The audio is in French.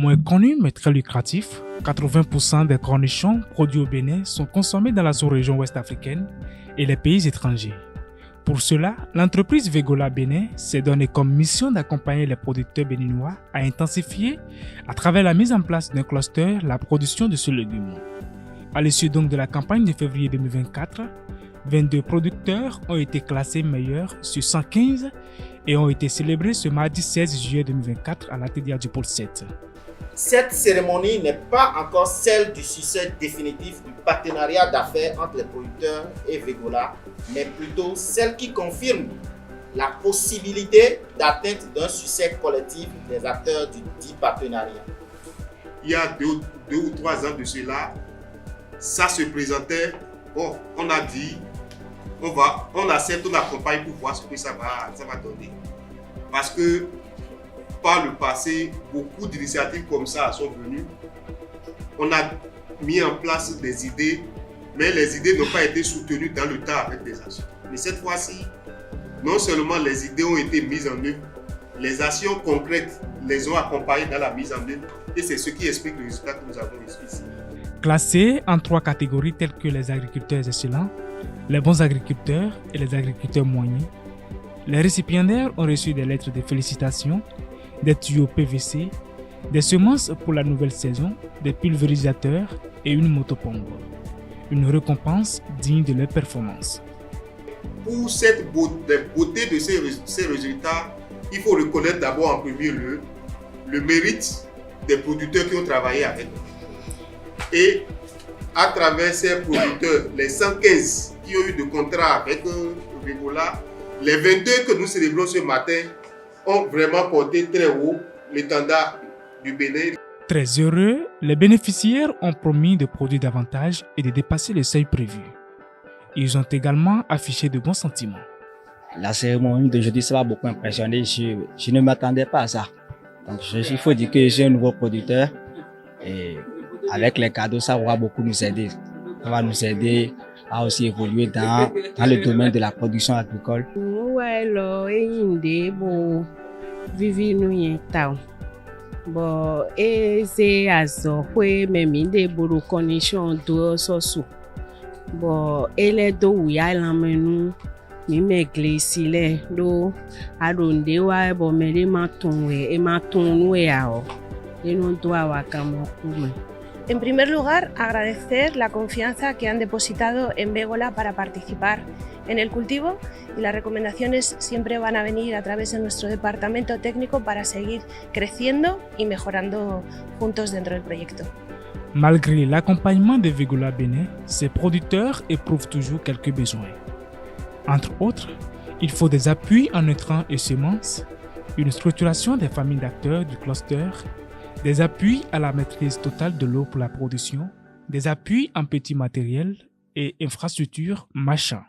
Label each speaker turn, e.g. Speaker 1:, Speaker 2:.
Speaker 1: Moins connu mais très lucratif, 80% des cornichons produits au Bénin sont consommés dans la sous-région ouest africaine et les pays étrangers. Pour cela, l'entreprise Vegola Bénin s'est donné comme mission d'accompagner les producteurs béninois à intensifier, à travers la mise en place d'un cluster, la production de ce légume. À l'issue donc de la campagne de février 2024, 22 producteurs ont été classés meilleurs sur 115 et ont été célébrés ce mardi 16 juillet 2024 à l'atelier du pôle 7.
Speaker 2: Cette cérémonie n'est pas encore celle du succès définitif du partenariat d'affaires entre les producteurs et Vegola, mais plutôt celle qui confirme la possibilité d'atteinte d'un succès collectif des acteurs du dit partenariat.
Speaker 3: Il y a deux ou trois ans de cela, ça se présentait, bon, on a dit, on accepte, on accompagne pour voir ce que ça va donner. Parce que par le passé, beaucoup d'initiatives comme ça sont venues. On a mis en place des idées, mais les idées n'ont pas été soutenues dans le temps avec des actions. Mais cette fois-ci, non seulement les idées ont été mises en œuvre, les actions concrètes les ont accompagnées dans la mise en œuvre et c'est ce qui explique le résultat que nous avons ici.
Speaker 1: Classés en 3 catégories telles que les agriculteurs excellents, les bons agriculteurs et les agriculteurs moyens, les récipiendaires ont reçu des lettres de félicitations, des tuyaux PVC, des semences pour la nouvelle saison, des pulvérisateurs et une motopompe. Une récompense digne de leur performance.
Speaker 3: Pour cette beauté de ces résultats, il faut reconnaître d'abord en premier lieu le mérite des producteurs qui ont travaillé avec nous. Et à travers ces producteurs, les 115 qui ont eu de contrat avec Vegola, les 22 que nous célébrons ce matin ont vraiment porté très haut l'étendard du Bénin.
Speaker 1: Très heureux, les bénéficiaires ont promis de produire davantage et de dépasser le seuil prévu. Ils ont également affiché de bons sentiments.
Speaker 4: La cérémonie d'aujourd'hui, ça m'a beaucoup impressionné. Je ne m'attendais pas à ça. Donc, il faut dire que je suis un nouveau producteur et avec les cadeaux, ça va beaucoup nous aider. Ça va nous aider à aussi évoluer dans le domaine de la production agricole.
Speaker 5: Bon, et c'est à ça que même des bonnes conditions de sosu. Bon, et les deux où y a la menu, mi me glisse les deux, à donde ouais bon mais les matons et matons ouais alors, et non doit avoir comme comme.
Speaker 6: En primer lugar, agradecer la confianza que han depositado en Vegola para participar en el cultivo y las recomendaciones siempre van a venir a través de nuestro departamento técnico para seguir creciendo y mejorando juntos dentro del proyecto.
Speaker 1: Malgré l'accompagnement de Vegola Bénin, ses producteurs éprouvent toujours quelques besoins. Entre autres, il faut des appuis en intrants et semences, une structuration des familles d'acteurs du cluster, des appuis à la maîtrise totale de l'eau pour la production, des appuis en petits matériels et infrastructures marchands.